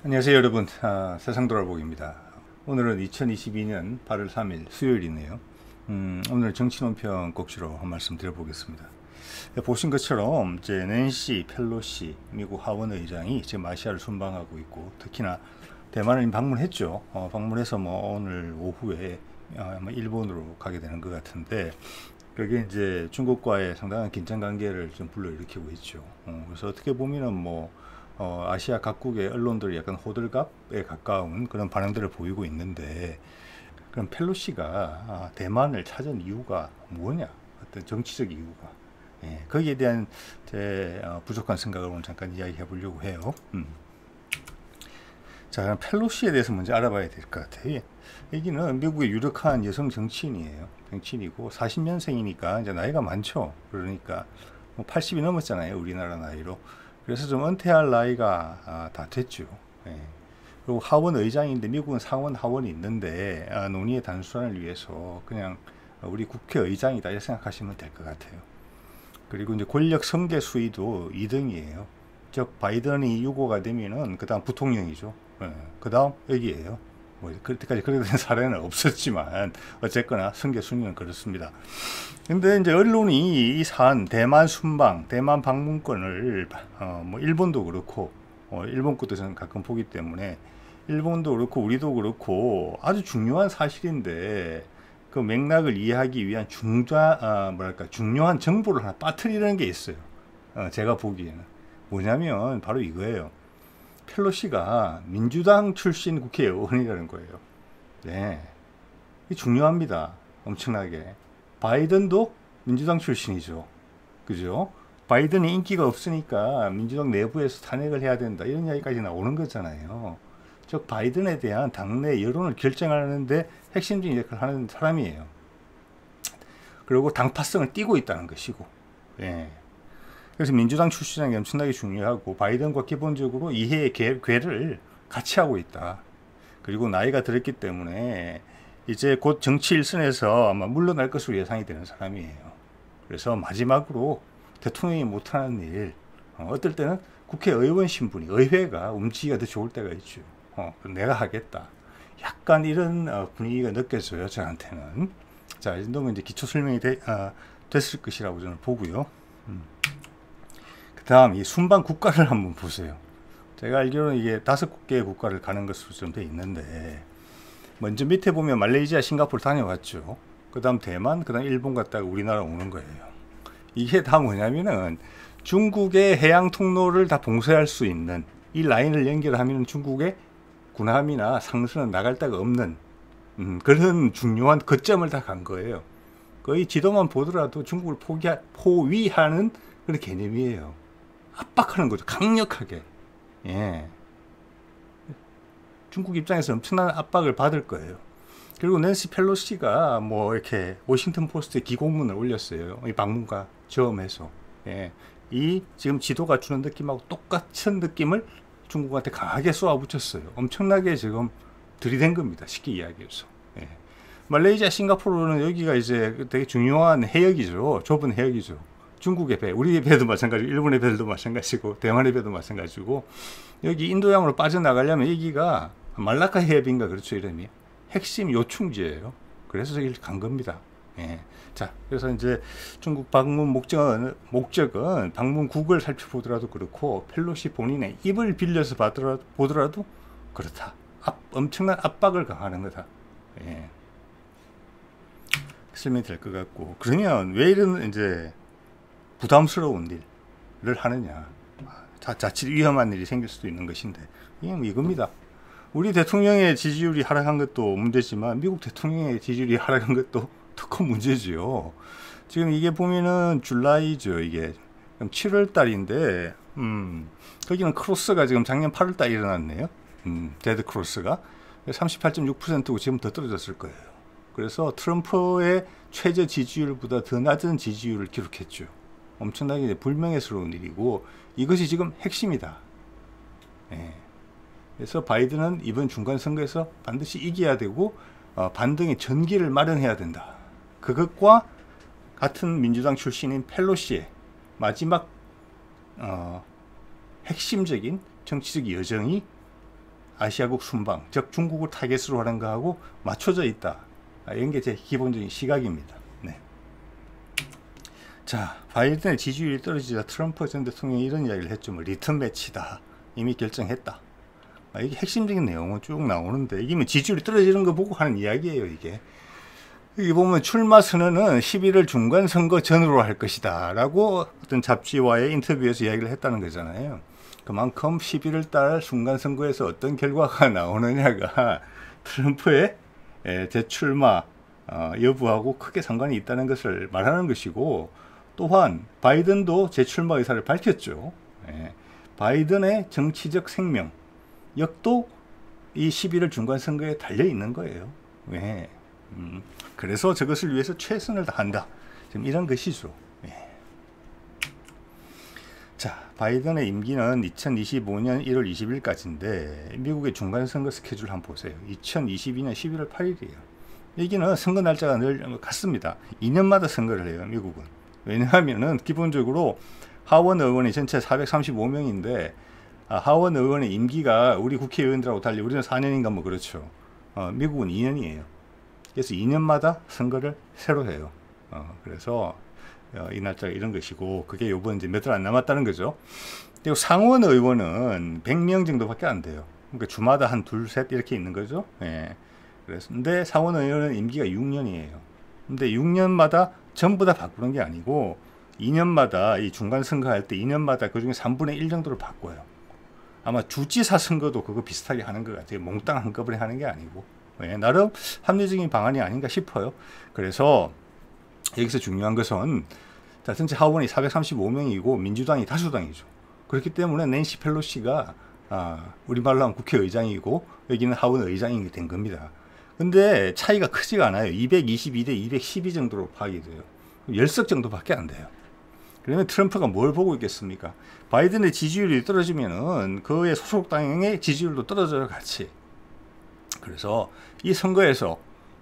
안녕하세요 여러분. 세상 돌아보기입니다. 오늘은 2022년 8월 3일 수요일이네요. 오늘 정치논평 꼭지로 한 말씀 드려보겠습니다. 보신 것처럼 이제 낸시 펠로시 미국 하원 의장이 지금 아시아를 순방하고 있고, 특히나 대만을 방문했죠. 방문해서 오늘 오후에 아마 일본으로 가게 되는 것 같은데, 그게 이제 중국과의 상당한 긴장 관계를 좀 불러일으키고 있죠. 그래서 어떻게 보면은 아시아 각국의 언론들이 약간 호들갑에 가까운 그런 반응들을 보이고 있는데, 그럼 펠로시가 대만을 찾은 이유가 뭐냐? 어떤 정치적 이유가. 거기에 대한 제 부족한 생각을 오늘 잠깐 이야기해 보려고 해요. 자, 그럼 펠로시에 대해서 먼저 알아봐야 될 것 같아요. 여기는 미국의 유력한 여성 정치인이에요. 정치인이고 40년생이니까 이제 나이가 많죠. 그러니까 80이 넘었잖아요, 우리나라 나이로. 그래서 좀 은퇴할 나이가 다 됐죠. 그리고 하원 의장인데, 미국은 상원 하원이 있는데 논의의 단순화를 위해서 그냥 우리 국회의장이다 이렇게 생각하시면 될 것 같아요. 그리고 이제 권력 성계 수위도 2등이에요. 즉 바이든이 유고가 되면은 그 다음 부통령이죠. 그 다음 여기에요. 그때까지 그렇게 된 사례는 없었지만 어쨌거나 성계 순위는 그렇습니다. 근데 이제 언론이 이 사안 대만 순방, 대만 방문권을 일본도 그렇고 일본 것도 저는 가끔 보기 때문에 일본도 그렇고 우리도 그렇고 아주 중요한 사실인데, 그 맥락을 이해하기 위한 중요한 정보를 하나 빠뜨리는 게 있어요. 제가 보기에는 뭐냐면 바로 이거예요. 펠로시가 민주당 출신 국회의원이라는 거예요. 네, 이 중요합니다. 엄청나게. 바이든도 민주당 출신이죠. 그죠? 바이든이 인기가 없으니까 민주당 내부에서 탄핵을 해야 된다, 이런 이야기까지 나오는 거잖아요. 즉 바이든에 대한 당내 여론을 결정하는데 핵심적인 역할을 하는 사람이에요. 그리고 당파성을 띠고 있다는 것이고. 그래서 민주당 출신이 엄청나게 중요하고, 바이든과 기본적으로 이해의 궤를 같이 하고 있다. 그리고 나이가 들었기 때문에 이제 곧 정치 일선에서 아마 물러날 것으로 예상이 되는 사람이에요. 그래서 마지막으로 대통령이 못하는 일, 어떨 때는 국회의원 신분이, 의회가 움직이기가 더 좋을 때가 있죠. 내가 하겠다, 약간 이런 분위기가 느껴져요, 저한테는. 자, 이 정도면 이제 기초 설명이 됐을 것이라고 저는 보고요. 그 다음 이 순방 국가를 한번 보세요. 제가 알기로는 이게 5개의 국가를 가는 것으로 좀 돼 있는데, 먼저 밑에 보면 말레이시아, 싱가포르 다녀왔죠. 그 다음 대만, 그 다음 일본 갔다가 우리나라 오는 거예요. 이게 다 뭐냐면은 중국의 해양 통로를 다 봉쇄할 수 있는 이 라인을 연결하면 중국의 군함이나 상선은 나갈 데가 없는 그런 중요한 거점을 다 간 거예요. 거의 지도만 보더라도 중국을 포위하는 그런 개념이에요. 압박하는 거죠, 강력하게. 중국 입장에서 엄청난 압박을 받을 거예요. 그리고 낸시 펠로시가 이렇게 워싱턴 포스트에 기고문을 올렸어요. 이 방문과 점에서. 이 지금 지도가 주는 느낌하고 똑같은 느낌을 중국한테 강하게 쏘아붙였어요. 엄청나게 지금 들이댄 겁니다, 쉽게 이야기해서. 말레이시아, 싱가포르는 여기가 이제 되게 중요한 해역이죠. 좁은 해역이죠. 중국의 배, 우리의 배도 마찬가지고, 일본의 배도 마찬가지고, 대만의 배도 마찬가지고, 여기 인도양으로 빠져나가려면 여기가 말라카 해협인가, 그렇죠, 이름이. 핵심 요충지예요. 그래서 저기를 간 겁니다. 자, 그래서 이제 중국 방문 목적은 방문국을 살펴보더라도 그렇고, 펠로시 본인의 입을 빌려서 보더라도 그렇다. 엄청난 압박을 가하는 거다. 설명이 될 것 같고, 그러면 왜 이런 이제 부담스러운 일을 하느냐, 자칫 위험한 일이 생길 수도 있는 것인데, 이겁니다. 우리 대통령의 지지율이 하락한 것도 문제지만 미국 대통령의 지지율이 하락한 것도 더 큰 문제지요. 지금 이게 보면은 줄라이죠. 이게 7월 달인데 거기는 크로스가 지금 작년 8월 달 일어났네요. 데드 크로스가 38.6%고 지금 더 떨어졌을 거예요. 그래서 트럼프의 최저 지지율보다 더 낮은 지지율을 기록했죠. 엄청나게 불명예스러운 일이고, 이것이 지금 핵심이다. 그래서 바이든은 이번 중간선거에서 반드시 이겨야 되고, 반등의 전기를 마련해야 된다. 그것과 같은 민주당 출신인 펠로시의 마지막 핵심적인 정치적 여정이 아시아국 순방, 즉 중국을 타겟으로 하는 거하고 맞춰져 있다. 이런 게 제 기본적인 시각입니다. 네. 자, 바이든의 지지율이 떨어지자 트럼프 전 대통령이 이런 이야기를 했죠. 뭐 리턴 매치다. 이미 결정했다. 이게 핵심적인 내용은 쭉 나오는데 이게 뭐 지지율이 떨어지는 거 보고 하는 이야기예요. 이게 여기 보면 출마 선언은 11월 중간 선거 전으로 할 것이다 라고 어떤 잡지와의 인터뷰에서 이야기를 했다는 거잖아요. 그만큼 11월 달 중간 선거에서 어떤 결과가 나오느냐가 트럼프의 재출마 여부하고 크게 상관이 있다는 것을 말하는 것이고, 또한 바이든도 재출마 의사를 밝혔죠. 바이든의 정치적 생명 역도 이 11월 중간 선거에 달려 있는 거예요. 왜? 그래서 저것을 위해서 최선을 다한다. 지금 이런 것이죠. 자, 바이든의 임기는 2025년 1월 20일까지인데 미국의 중간 선거 스케줄 한번 보세요. 2022년 11월 8일이에요. 여기는 선거 날짜가 늘 같습니다. 2년마다 선거를 해요, 미국은. 왜냐하면은 기본적으로 하원 의원이 전체 435명인데 하원 의원의 임기가 우리 국회의원들하고 달리 우리는 4년인가 뭐 그렇죠. 미국은 2년이에요. 그래서 2년마다 선거를 새로 해요. 그래서 이 날짜가 이런 것이고, 그게 요번 이제 몇 달 안 남았다는 거죠. 그리고 상원 의원은 100명 정도밖에 안 돼요. 그러니까 주마다 한 둘, 셋 이렇게 있는 거죠. 그래서 근데 상원 의원은 임기가 6년이에요. 근데 6년마다 전부 다 바꾸는 게 아니고 2년마다 이 중간 선거 할 때 2년마다 그중에 3분의 1 정도를 바꿔요. 아마 주지사 선거도 그거 비슷하게 하는 것 같아요. 몽땅 한꺼번에 하는 게 아니고. 나름 합리적인 방안이 아닌가 싶어요. 그래서 여기서 중요한 것은, 자, 전체 하원이 435명이고 민주당이 다수당이죠. 그렇기 때문에 낸시 펠로시가 우리말로 하면 국회의장이고 여기는 하원 의장이 된 겁니다. 근데 차이가 크지가 않아요. 222대 212 정도로 파악이 돼요. 10석 정도밖에 안 돼요. 그러면 트럼프가 뭘 보고 있겠습니까? 바이든의 지지율이 떨어지면은 그의 소속 당의 지지율도 떨어져요, 같이. 그래서 이 선거에서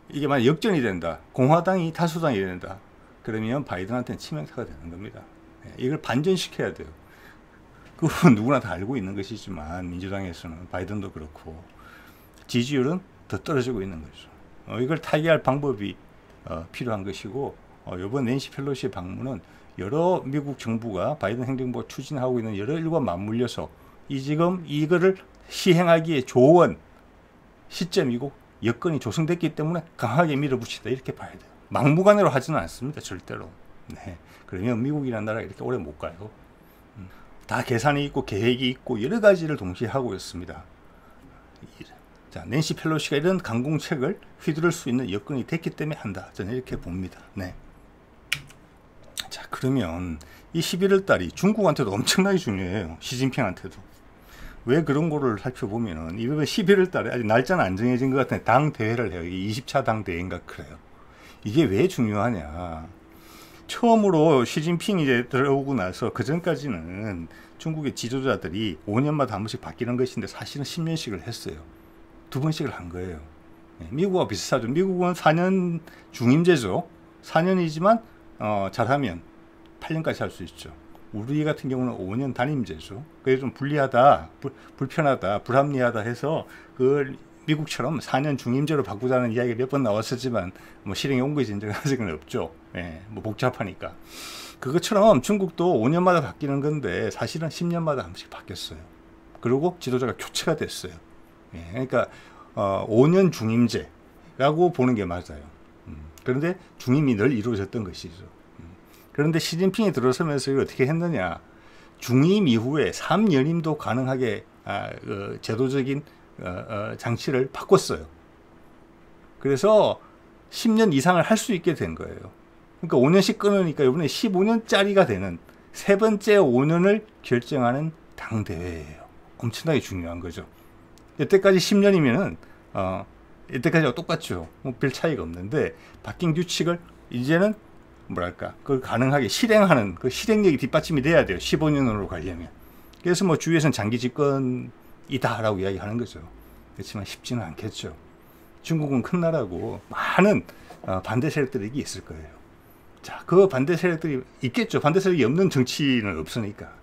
이게 만약 역전이 된다, 공화당이 다수당이 된다, 그러면 바이든한테는 치명타가 되는 겁니다. 이걸 반전시켜야 돼요. 그건 누구나 다 알고 있는 것이지만 민주당에서는 바이든도 그렇고 지지율은 더 떨어지고 있는 거죠. 이걸 타개할 방법이 필요한 것이고, 이번 낸시 펠로시의 방문은 여러 미국 정부가 바이든 행정부가 추진하고 있는 여러 일과 맞물려서 지금 이거를 시행하기에 좋은 시점이고 여건이 조성됐기 때문에 강하게 밀어붙이다, 이렇게 봐야 돼요. 막무가내로 하지는 않습니다, 절대로. 그러면 미국이라는 나라가 이렇게 오래 못 가요. 다 계산이 있고 계획이 있고 여러 가지를 동시에 하고 있습니다. 자, 낸시 펠로시가 이런 강공책을 휘두를 수 있는 여건이 됐기 때문에 한다, 저는 이렇게 봅니다. 자, 그러면 이 11월 달이 중국한테도 엄청나게 중요해요. 시진핑한테도. 왜 그런 거를 살펴보면은 이번 11월 달에 아직 날짜는 안 정해진 것 같은데 당 대회를 해요. 이게 20차 당 대회인가 그래요. 이게 왜 중요하냐? 처음으로 시진핑이 이제 들어오고 나서 그 전까지는 중국의 지도자들이 5년마다 한 번씩 바뀌는 것인데 사실은 10년씩을 했어요. 2번씩을 한 거예요. 미국과 비슷하죠. 미국은 4년 중임제죠. 4년이지만 잘하면 8년까지 할 수 있죠. 우리 같은 경우는 5년 단임제죠. 그게 좀 불리하다, 불편하다, 불합리하다 해서 그 미국처럼 4년 중임제로 바꾸자는 이야기가 몇 번 나왔었지만 뭐 실행에 온 것이 인정은 아직은 없죠. 뭐 복잡하니까. 그것처럼 중국도 5년마다 바뀌는 건데 사실은 10년마다 한 번씩 바뀌었어요. 그리고 지도자가 교체가 됐어요. 그러니까 5년 중임제라고 보는 게 맞아요. 그런데 중임이 늘 이루어졌던 것이죠. 그런데 시진핑이 들어서면서 이걸 어떻게 했느냐? 중임 이후에 3연임도 가능하게 제도적인 장치를 바꿨어요. 그래서 10년 이상을 할 수 있게 된 거예요. 그러니까 5년씩 끊으니까 이번에 15년짜리가 되는 세 번째 5년을 결정하는 당대회예요. 엄청나게 중요한 거죠. 여태까지 10년이면은 이때까지와 똑같죠. 뭐 별 차이가 없는데 바뀐 규칙을 이제는 뭐랄까, 그걸 가능하게 실행하는 그 실행력이 뒷받침이 돼야 돼요. 15년으로 가려면. 그래서 뭐 주위에서는 장기 집권이다라고 이야기하는 거죠. 그렇지만 쉽지는 않겠죠. 중국은 큰 나라고 많은 반대 세력들이 있을 거예요. 자, 그 반대 세력들이 있겠죠. 반대 세력이 없는 정치는 없으니까.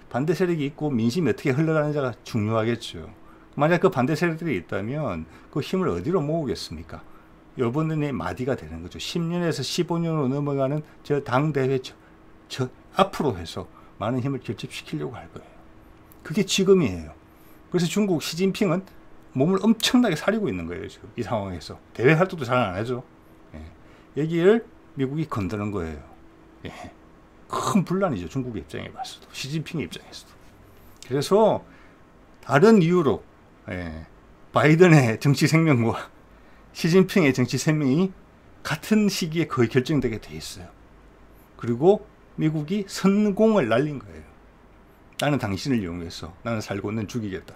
반대 세력이 있고 민심이 어떻게 흘러가는지가 중요하겠죠. 만약 그 반대 세력들이 있다면 그 힘을 어디로 모으겠습니까? 이번에 마디가 되는 거죠. 10년에서 15년으로 넘어가는 저 당대회 저 앞으로 해서 많은 힘을 결집시키려고 할 거예요. 그게 지금이에요. 그래서 중국 시진핑은 몸을 엄청나게 사리고 있는 거예요. 지금 이 상황에서. 대외 활동도 잘 안 하죠. 예. 여기를 미국이 건드는 거예요. 예. 큰 분란이죠. 중국의 입장에 봐서도. 시진핑의 입장에서도. 그래서 다른 이유로 바이든의 정치 생명과 시진핑의 정치 생명이 같은 시기에 거의 결정되게 돼 있어요. 그리고 미국이 선공을 날린 거예요. 나는 당신을 이용해서 나는 살고 있는 죽이겠다.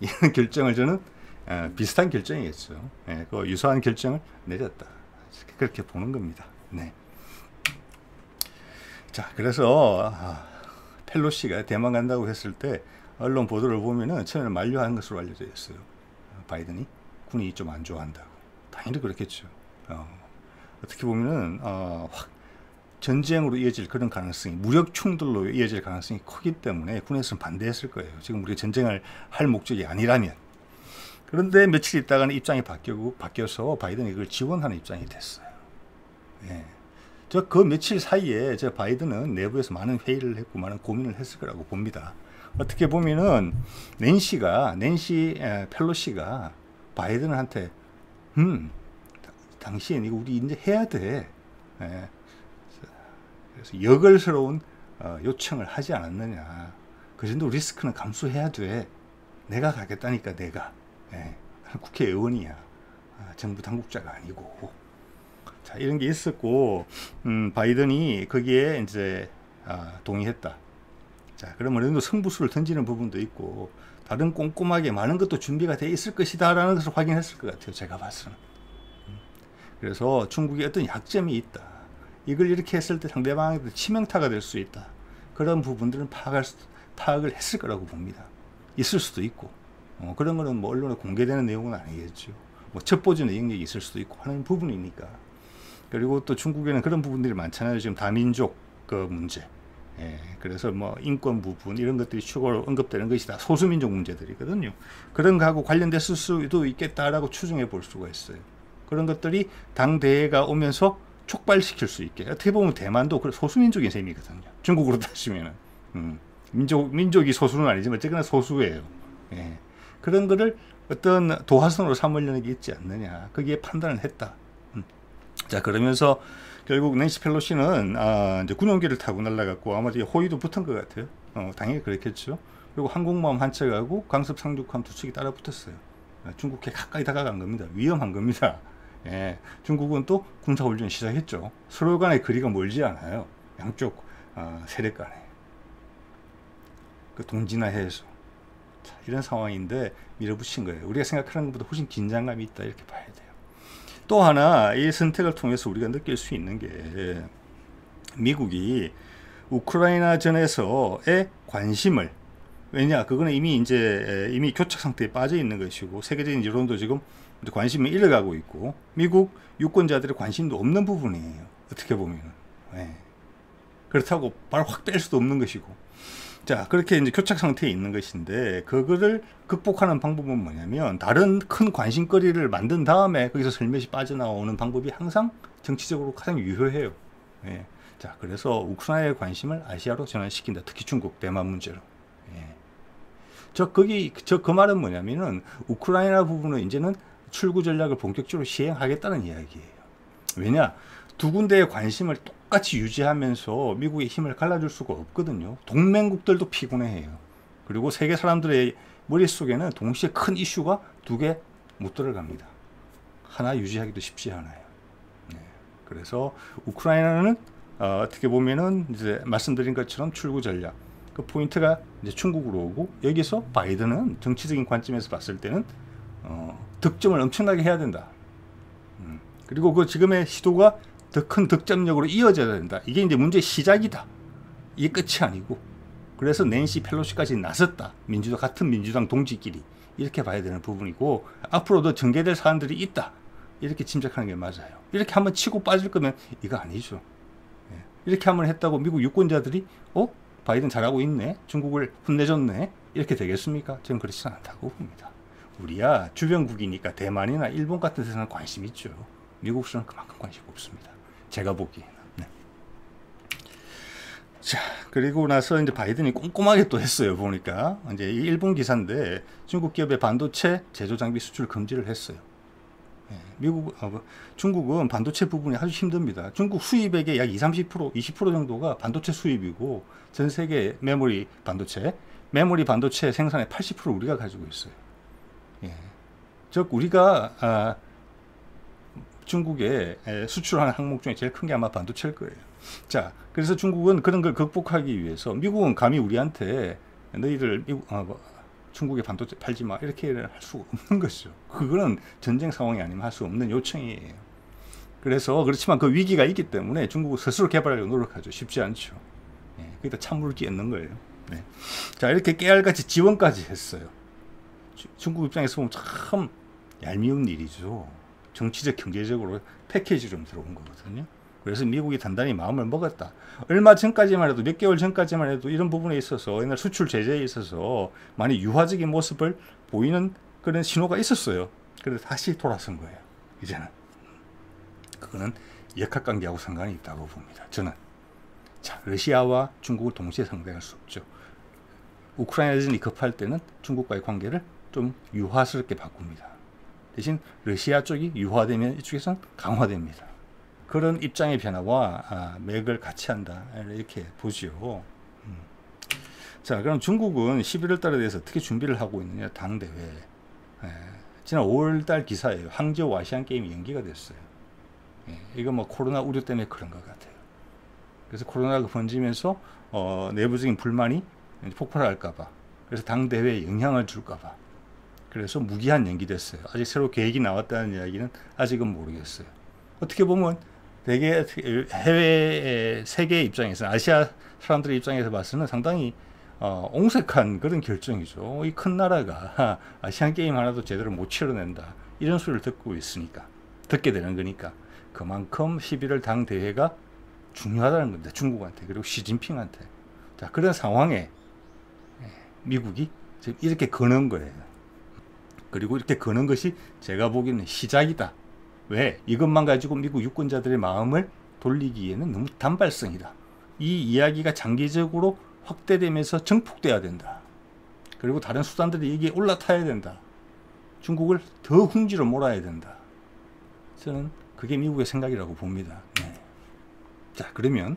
이런 결정을 저는 비슷한 결정이겠죠. 그 유사한 결정을 내렸다. 그렇게 보는 겁니다. 네. 자, 그래서 펠로시가 대만 간다고 했을 때 언론 보도를 보면은 처음에 만류한 것으로 알려져 있어요. 바이든이 군이 좀 안 좋아한다고. 당연히 그렇겠죠. 어떻게 보면은 확 전쟁으로 이어질 그런 가능성이, 무력 충돌로 이어질 가능성이 크기 때문에 군에서는 반대했을 거예요. 지금 우리가 전쟁을 할 목적이 아니라면. 그런데 며칠 있다가는 입장이 바뀌어서 바이든이 그걸 지원하는 입장이 됐어요. 예. 그 며칠 사이에 바이든은 내부에서 많은 회의를 했고 많은 고민을 했을 거라고 봅니다. 어떻게 보면은 낸시 펠로시가 바이든한테 당신 이거 우리 이제 해야 돼. 예. 그래서 역을스러운 요청을 하지 않았느냐. 그 정도 리스크는 감수해야 돼. 내가 가겠다니까 내가. 예. 국회의원이야. 정부 당국자가 아니고. 자, 이런 게 있었고, 바이든이 거기에 이제 동의했다. 자, 그러면 어느 정도 승부수를 던지는 부분도 있고, 다른 꼼꼼하게 많은 것도 준비가 돼 있을 것이다라는 것을 확인했을 것 같아요. 제가 봤어는. 그래서 중국이 어떤 약점이 있다. 이걸 이렇게 했을 때 상대방한테 치명타가 될 수 있다. 그런 부분들은 파악을 했을 거라고 봅니다. 있을 수도 있고, 그런 거는 뭐 언론에 공개되는 내용은 아니겠죠. 뭐 첩보전의 영역이 있을 수도 있고 하는 부분이니까. 그리고 또 중국에는 그런 부분들이 많잖아요. 지금 다민족 그 문제. 예, 그래서 뭐 인권 부분 이런 것들이 추가로 언급되는 것이 다 소수민족 문제들이거든요. 그런 거하고 관련됐을 수도 있겠다라고 추정해 볼 수가 있어요. 그런 것들이 당대회가 오면서 촉발시킬 수 있게. 어떻게 보면 대만도 소수민족인 셈이거든요. 중국으로 따지면은. 민족이 소수는 아니지만 어쨌거나 소수예요. 예. 그런 거를 어떤 도화선으로 삼으려는 게 있지 않느냐. 거기에 판단을 했다. 자, 그러면서 결국 낸시 펠로시는 이제 군용기를 타고 날아갔고 아마 호위도 붙은 것 같아요. 당연히 그렇겠죠. 그리고 항공모함 한 척하고 강습 상륙함 두 척이 따라 붙었어요. 중국에 가까이 다가간 겁니다. 위험한 겁니다. 예, 중국은 또 군사훈련 시작했죠. 서로 간의 거리가 멀지 않아요. 양쪽 세력 간에. 그 동진화해서. 자, 이런 상황인데 밀어붙인 거예요. 우리가 생각하는 것보다 훨씬 긴장감이 있다 이렇게 봐야 돼요. 또 하나 이 선택을 통해서 우리가 느낄 수 있는 게 미국이 우크라이나 전에서의 관심을, 왜냐 그거는 이미 교착 상태에 빠져 있는 것이고 세계적인 여론도 지금 관심을 잃어가고 있고 미국 유권자들의 관심도 없는 부분이에요. 어떻게 보면. 네. 그렇다고 바로 확 뺄 수도 없는 것이고. 자, 그렇게 이제 교착 상태에 있는 것인데 그거를 극복하는 방법은 뭐냐면 다른 큰 관심거리를 만든 다음에 거기서 슬며시 빠져나오는 방법이 항상 정치적으로 가장 유효해요. 예. 자, 그래서 우크라이나의 관심을 아시아로 전환시킨다. 특히 중국, 대만 문제로. 예. 그 말은 뭐냐면은 우크라이나 부분은 이제는 출구 전략을 본격적으로 시행하겠다는 이야기예요. 왜냐? 두 군데의 관심을 똑같이 유지하면서 미국의 힘을 갈라줄 수가 없거든요. 동맹국들도 피곤해해요. 그리고 세계 사람들의 머릿속에는 동시에 큰 이슈가 두 개 못 들어갑니다. 하나 유지하기도 쉽지 않아요. 네. 그래서 우크라이나는 어떻게 보면은 이제 말씀드린 것처럼 출구 전략. 그 포인트가 이제 중국으로 오고 여기서 바이든은 정치적인 관점에서 봤을 때는 득점을 엄청나게 해야 된다. 그리고 그 지금의 시도가 더 큰 득점력으로 이어져야 된다. 이게 이제 문제의 시작이다. 이게 끝이 아니고. 그래서 낸시 펠로시까지 나섰다. 같은 민주당 동지끼리. 이렇게 봐야 되는 부분이고 앞으로도 전개될 사안들이 있다. 이렇게 짐작하는 게 맞아요. 이렇게 한번 치고 빠질 거면 이거 아니죠. 이렇게 한번 했다고 미국 유권자들이 바이든 잘하고 있네. 중국을 혼내줬네. 이렇게 되겠습니까? 저는 그렇지는 않다고 봅니다. 우리야 주변국이니까 대만이나 일본 같은 데서는 관심 있죠. 미국에서는 그만큼 관심 없습니다. 제가 보기에는. 네. 자, 그리고 나서 이제 바이든이 꼼꼼하게 또 했어요. 보니까 이제 일본 기사인데 중국 기업의 반도체 제조 장비 수출 금지를 했어요. 중국은 반도체 부분이 아주 힘듭니다. 중국 수입액의 약 20-30%, 20% 정도가 반도체 수입이고 전 세계 메모리 반도체 생산의 80%를 우리가 가지고 있어요. 즉 우리가 중국에 수출하는 항목 중에 제일 큰 게 아마 반도체일 거예요. 자, 그래서 중국은 그런 걸 극복하기 위해서 미국은 감히 우리한테 너희들 중국에 반도체 팔지 마 이렇게 할 수 없는 것이죠. 그거는 전쟁 상황이 아니면 할 수 없는 요청이에요. 그래서 그렇지만 그 위기가 있기 때문에 중국은 스스로 개발하려고 노력하죠. 쉽지 않죠. 거기다 찬물을 끼얹는 거예요. 네. 자, 이렇게 깨알같이 지원까지 했어요. 중국 입장에서 보면 참 얄미운 일이죠. 정치적 경제적으로 패키지로 들어온 거거든요. 그래서 미국이 단단히 마음을 먹었다. 얼마 전까지만 해도 몇 개월 전까지만 해도 이런 부분에 있어서 옛날 수출 제재에 있어서 많이 유화적인 모습을 보이는 그런 신호가 있었어요. 그래서 다시 돌아선 거예요. 이제는 그거는 역학관계하고 상관이 있다고 봅니다. 저는. 자, 러시아와 중국을 동시에 상대할 수 없죠. 우크라이나전이 급할 때는 중국과의 관계를 좀 유화스럽게 바꿉니다. 대신 러시아 쪽이 유화되면 이쪽에서는 강화됩니다. 그런 입장의 변화와 맥을 같이 한다 이렇게 보죠. 자, 그럼 중국은 11월 달에 대해서 어떻게 준비를 하고 있느냐. 당대회 지난 5월 달 기사예요. 항저우 아시안 게임이 연기가 됐어요. 이거 뭐 코로나 우려 때문에 그런 것 같아요. 그래서 코로나가 번지면서 내부적인 불만이 폭발할까봐, 그래서 당대회에 영향을 줄까봐, 그래서 무기한 연기됐어요. 아직 새로 계획이 나왔다는 이야기는 아직은 모르겠어요. 어떻게 보면 되게 해외 세계 입장에서, 아시아 사람들의 입장에서 봐서는 상당히 옹색한 그런 결정이죠. 이 큰 나라가 아시안 게임 하나도 제대로 못 치러낸다 이런 소리를 듣게 되는 거니까 그만큼 11월 당 대회가 중요하다는 겁니다. 중국한테, 그리고 시진핑한테. 자, 그런 상황에 미국이 지금 이렇게 거는 거예요. 그리고 이렇게 거는 것이 제가 보기에는 시작이다. 왜? 이것만 가지고 미국 유권자들의 마음을 돌리기에는 너무 단발성이다. 이 이야기가 장기적으로 확대되면서 정폭돼야 된다. 그리고 다른 수단들이 여기에 올라타야 된다. 중국을 더 흥지로 몰아야 된다. 저는 그게 미국의 생각이라고 봅니다. 네. 자, 그러면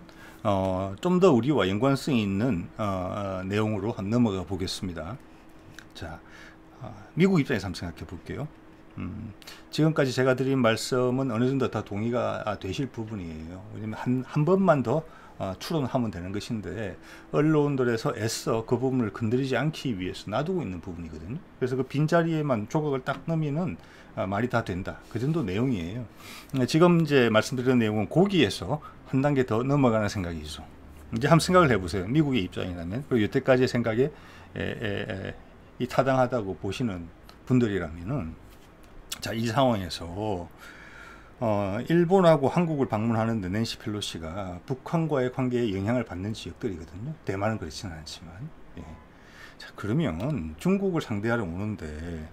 좀 더 우리와 연관성이 있는 내용으로 한번 넘어가 보겠습니다. 자, 미국 입장에서 한번 생각해 볼게요. 지금까지 제가 드린 말씀은 어느 정도 다 동의가 되실 부분이에요. 왜냐면 한 번만 더 추론하면 되는 것인데, 언론들에서 애써 그 부분을 건드리지 않기 위해서 놔두고 있는 부분이거든요. 그래서 그 빈자리에만 조각을 딱 넣으면은 말이 다 된다. 그 정도 내용이에요. 지금 이제 말씀드린 내용은 거기에서 한 단계 더 넘어가는 생각이죠. 이제 한번 생각을 해보세요. 미국의 입장이라면, 그리고 여태까지의 생각에 이 타당하다고 보시는 분들이라면은, 자, 이 상황에서 일본하고 한국을 방문하는데 낸시 펠로시가 북한과의 관계에 영향을 받는 지역들이거든요. 대만은 그렇지는 않지만. 예. 자, 그러면 중국을 상대하러 오는데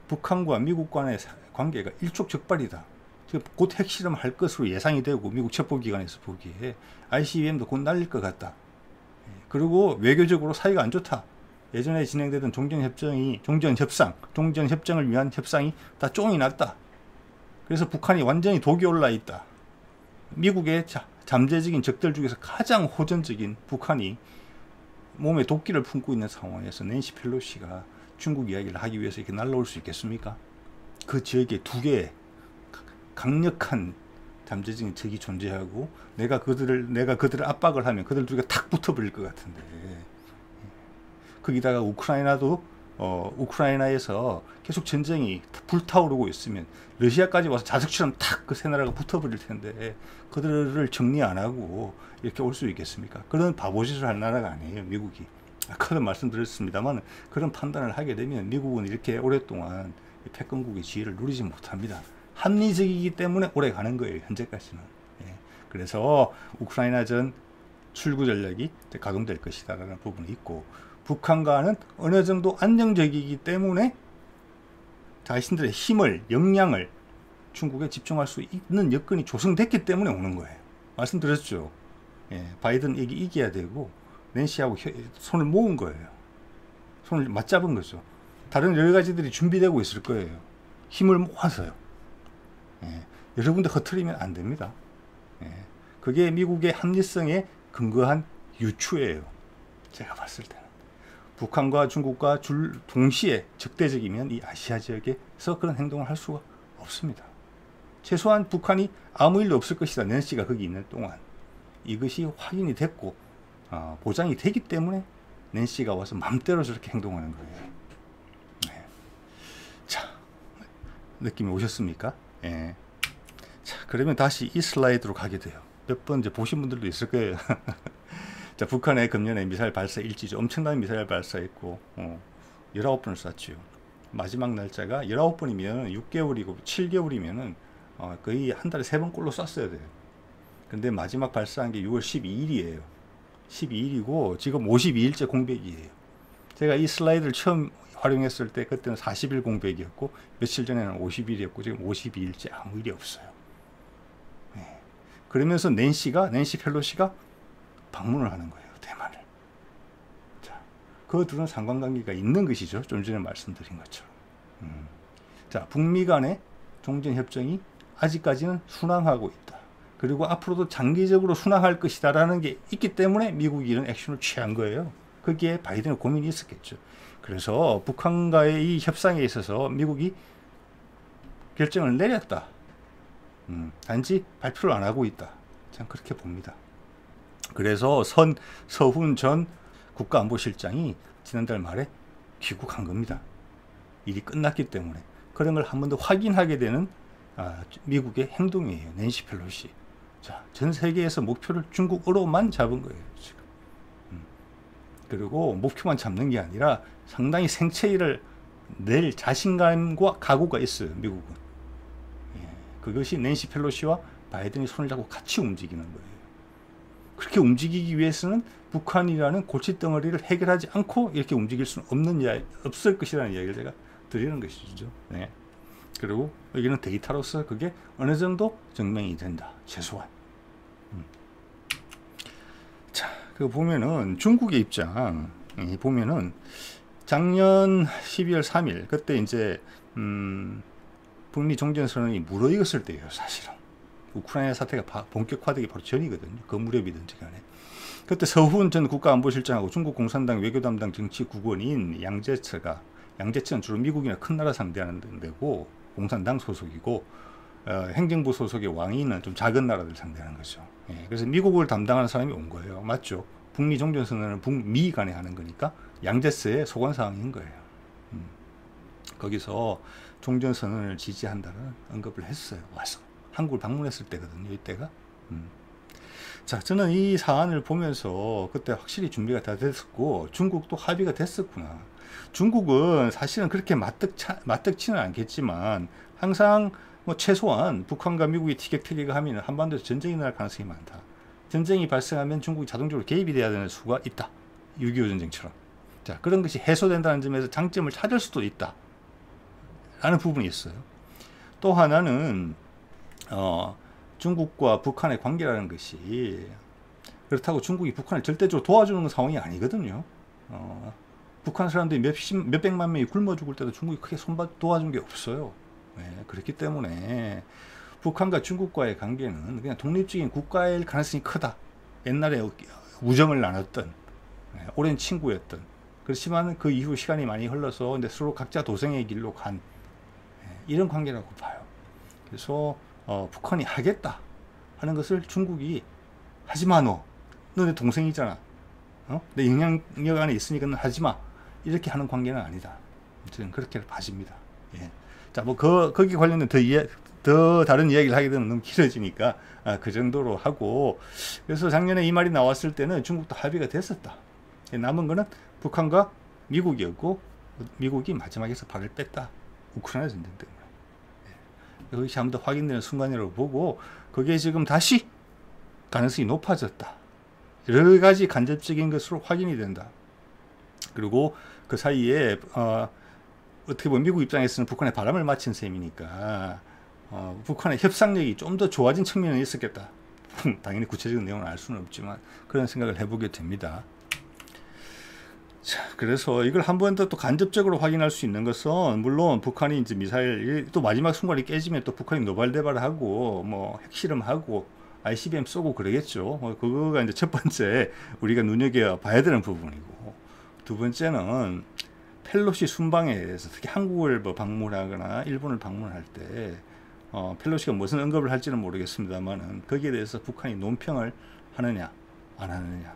북한과 미국 간의 관계가 일촉즉발이다. 지금 곧 핵실험할 것으로 예상이 되고, 미국 첩보기관에서 보기에 ICBM도 곧 날릴 것 같다. 예. 그리고 외교적으로 사이가 안 좋다. 예전에 진행되던 종전협정을 위한 협상이 다 쫑이 났다. 그래서 북한이 완전히 독이 올라 있다. 미국의 잠재적인 적들 중에서 가장 호전적인 북한이 몸에 도끼를 품고 있는 상황에서 낸시 펠로시가 중국 이야기를 하기 위해서 이렇게 날라올 수 있겠습니까? 그 지역에 두 개의 강력한 잠재적인 적이 존재하고, 내가 그들을 압박을 하면 그들 두 개가 탁 붙어버릴 것 같은데, 거기다가 우크라이나에서 계속 전쟁이 불타오르고 있으면 러시아까지 와서 자석처럼 탁 그 세 나라가 붙어버릴 텐데, 그들을 정리 안 하고 이렇게 올 수 있겠습니까? 그런 바보짓을 할 나라가 아니에요, 미국이. 아까도 말씀드렸습니다만, 그런 판단을 하게 되면 미국은 이렇게 오랫동안 패권국의 지위를 누리지 못합니다. 합리적이기 때문에 오래 가는 거예요, 현재까지는. 예. 그래서 우크라이나전 출구 전략이 가동될 것이다라는 부분이 있고, 북한과는 어느 정도 안정적이기 때문에 자신들의 힘을, 역량을 중국에 집중할 수 있는 여건이 조성됐기 때문에 오는 거예요. 말씀드렸죠. 예, 바이든에게 이겨야 되고 낸시하고 손을 모은 거예요. 손을 맞잡은 거죠. 다른 여러 가지들이 준비되고 있을 거예요. 힘을 모아서요. 예, 여러분들 흐트리면 안 됩니다. 예, 그게 미국의 합리성에 근거한 유추예요. 제가 봤을 때는. 북한과 중국과 동시에 적대적이면 이 아시아 지역에서 그런 행동을 할 수가 없습니다. 최소한 북한이 아무 일도 없을 것이다. 낸시가 거기 있는 동안. 이것이 확인이 됐고 보장이 되기 때문에 낸시가 와서 맘대로 저렇게 행동하는 거예요. 네. 자, 느낌이 오셨습니까? 예. 자, 그러면 다시 이 슬라이드로 가게 돼요. 몇 번 이제 보신 분들도 있을 거예요. 자, 북한의 금년에 미사일 발사 일지죠. 엄청난 미사일 발사했고 19번을 쐈죠. 마지막 날짜가 19번이면 6개월이고 7개월이면은 거의 한 달에 3번꼴로 쐈어야 돼요. 근데 마지막 발사한 게 6월 12일이에요. 12일이고 지금 52일째 공백이에요. 제가 이 슬라이드를 처음 활용했을 때 그때는 40일 공백이었고 며칠 전에는 50일이었고 지금 52일째 아무 일이 없어요. 네. 그러면서 낸시 펠로시가 방문을 하는 거예요. 대만을. 자, 그 둘은 상관관계가 있는 것이죠. 좀 전에 말씀드린 것처럼. 자, 북미 간의 종전협정이 아직까지는 순항하고 있다. 그리고 앞으로도 장기적으로 순항할 것이다 라는 게 있기 때문에 미국이 이런 액션을 취한 거예요. 거기에 바이든의 고민이 있었겠죠. 그래서 북한과의 이 협상에 있어서 미국이 결정을 내렸다. 단지 발표를 안 하고 있다. 저는 그렇게 봅니다. 그래서 서훈 전 국가안보실장이 지난달 말에 귀국한 겁니다. 일이 끝났기 때문에. 그런 걸 한 번 더 확인하게 되는 미국의 행동이에요. 낸시 펠로시. 자, 전 세계에서 목표를 중국으로만 잡은 거예요. 지금. 그리고 목표만 잡는 게 아니라 상당히 생체를 낼 자신감과 각오가 있어요. 미국은. 예, 그것이 낸시 펠로시와 바이든이 손을 잡고 같이 움직이는 거예요. 그렇게 움직이기 위해서는 북한이라는 골칫덩어리를 해결하지 않고 이렇게 움직일 수는 없을 것이라는 이야기를 제가 드리는 것이죠. 네. 그리고 여기는 데이터로서 그게 어느 정도 증명이 된다. 최소한. 자, 그 보면은 중국의 입장 보면은 작년 12월 3일 그때 이제 북미 종전선언이 무르익었을 때예요. 사실은 우크라이나 사태가 본격화되기 바로 전이거든요. 그 무렵이든지 간에. 그때 서훈 전 국가안보실장하고 중국 공산당 외교담당 정치국원인 양제츠는 주로 미국이나 큰 나라 상대하는 데고 공산당 소속이고 행정부 소속의 왕위는 좀 작은 나라들 상대하는 거죠. 예, 그래서 미국을 담당하는 사람이 온 거예요. 맞죠? 북미 종전선언은 북미 간에 하는 거니까 양제츠의 소관사항인 거예요. 거기서 종전선언을 지지한다는 언급을 했어요. 와서 한국을 방문했을 때거든요. 이때가. 자, 저는 이 사안을 보면서 그때 확실히 준비가 다 됐었고 중국도 합의가 됐었구나. 중국은 사실은 그렇게 맞득치는 않겠지만 항상 뭐 최소한 북한과 미국이 티격태격 하면 한반도에서 전쟁이 날 가능성이 많다. 전쟁이 발생하면 중국이 자동적으로 개입이 돼야 되는 수가 있다. 6.25 전쟁처럼. 자, 그런 것이 해소된다는 점에서 장점을 찾을 수도 있다. 라는 부분이 있어요. 또 하나는 중국과 북한의 관계라는 것이 그렇다고 중국이 북한을 절대적으로 도와주는 상황이 아니거든요. 북한 사람들이 몇백만 명이 굶어 죽을 때도 중국이 크게 도와준 게 없어요. 네, 그렇기 때문에 북한과 중국과의 관계는 그냥 독립적인 국가일 가능성이 크다. 옛날에 우정을 나눴던 오랜 친구였던 그렇지만 그 이후 시간이 많이 흘러서 근데 서로 각자 도생의 길로 간 이런 관계라고 봐요. 그래서 북한이 하겠다 하는 것을 중국이 하지마 너 내 동생이잖아. 내 영향력 안에 있으니까 너 하지마 이렇게 하는 관계는 아니다. 저는 그렇게 봐집니다. 예. 자, 뭐 거기 관련된 더 다른 이야기를 하게 되면 너무 길어지니까 그 정도로 하고 그래서 작년에 이 말이 나왔을 때는 중국도 합의가 됐었다. 남은 거는 북한과 미국이었고 미국이 마지막에서 발을 뺐다. 우크라이나 전쟁 때문에. 그것이 한번 더 확인되는 순간이라고 보고 그게 지금 다시 가능성이 높아졌다. 여러 가지 간접적인 것으로 확인이 된다. 그리고 그 사이에 어떻게 보면 미국 입장에서는 북한에 바람을 맞힌 셈이니까 북한의 협상력이 좀 더 좋아진 측면은 있었겠다. 당연히 구체적인 내용은 알 수는 없지만 그런 생각을 해보게 됩니다. 자, 그래서 이걸 한 번 더 또 간접적으로 확인할 수 있는 것은 물론 북한이 이제 미사일 또 마지막 순간이 깨지면 또 북한이 노발대발하고 뭐 핵실험하고 ICBM 쏘고 그러겠죠. 그거가 이제 첫 번째 우리가 눈여겨봐야 되는 부분이고, 두 번째는 펠로시 순방에 대해서 특히 한국을 뭐 방문하거나 일본을 방문할 때 펠로시가 무슨 언급을 할지는 모르겠습니다만은 거기에 대해서 북한이 논평을 하느냐 안 하느냐,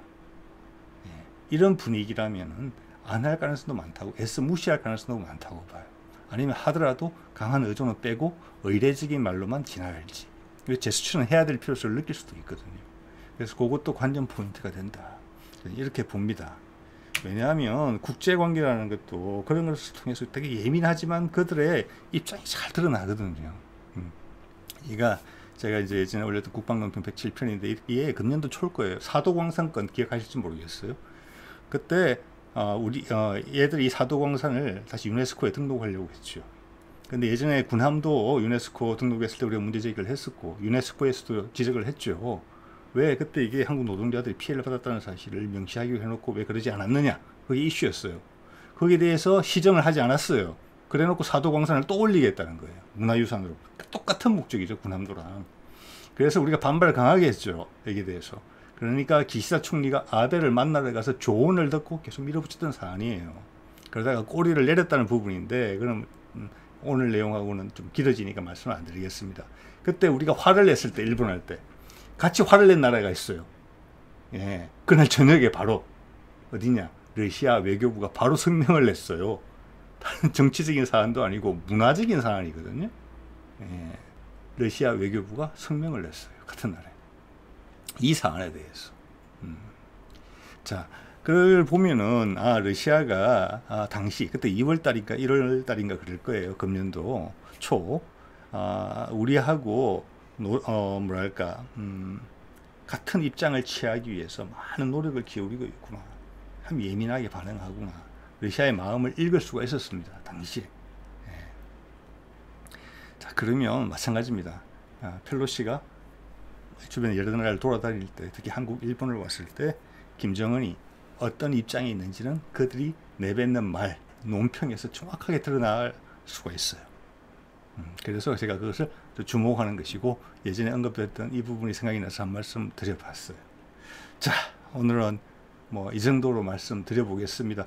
이런 분위기라면은 안 할 가능성도 많다고, 애써 무시할 가능성도 많다고 봐요. 아니면 하더라도 강한 의존을 빼고 의례적인 말로만 지나갈지, 제스처는 해야 될 필요성을 느낄 수도 있거든요. 그래서 그것도 관전 포인트가 된다, 이렇게 봅니다. 왜냐하면 국제관계라는 것도 그런 것을 통해서 되게 예민하지만 그들의 입장이 잘 드러나거든요. 이가 제가 이제 예전에 올렸던 국방논평 107편인데 이게 금년도 초일 거예요. 사도광산건 기억하실지 모르겠어요. 그때 얘들이 사도광산을 다시 유네스코에 등록하려고 했죠. 근데 예전에 군함도 유네스코 등록했을 때 우리가 문제제기를 했었고 유네스코에서도 지적을 했죠. 왜 그때 이게 한국 노동자들이 피해를 받았다는 사실을 명시하기로 해놓고 왜 그러지 않았느냐, 그게 이슈였어요. 거기에 대해서 시정을 하지 않았어요. 그래놓고 사도광산을 또 올리겠다는 거예요. 문화유산으로. 똑같은 목적이죠, 군함도랑. 그래서 우리가 반발을 강하게 했죠, 여기에 대해서. 그러니까 기시다 총리가 아베를 만나러 가서 조언을 듣고 계속 밀어붙였던 사안이에요. 그러다가 꼬리를 내렸다는 부분인데, 그럼 오늘 내용하고는 좀 길어지니까 말씀을 안 드리겠습니다. 그때 우리가 화를 냈을 때, 일본 할 때 같이 화를 낸 나라가 있어요. 예, 그날 저녁에 바로 어디냐, 러시아 외교부가 바로 성명을 냈어요. 다른 정치적인 사안도 아니고 문화적인 사안이거든요. 예, 러시아 외교부가 성명을 냈어요, 같은 날에, 이 사안에 대해서. 자, 그걸 보면은 러시아가 당시 그때 2월달인가 1월달인가 그럴 거예요, 금년도 초. 우리하고 뭐랄까 같은 입장을 취하기 위해서 많은 노력을 기울이고 있구나, 참 예민하게 반응하구나, 러시아의 마음을 읽을 수가 있었습니다, 당시에. 자, 그러면 마찬가지입니다. 펠로시가 주변에 여러 나라를 돌아다닐 때, 특히 한국, 일본을 왔을 때 김정은이 어떤 입장에 있는지는 그들이 내뱉는 말, 논평에서 정확하게 드러날 수가 있어요. 그래서 제가 그것을 주목하는 것이고, 예전에 언급했던 이 부분이 생각이 나서 한 말씀 드려봤어요. 자, 오늘은 뭐 이 정도로 말씀 드려보겠습니다.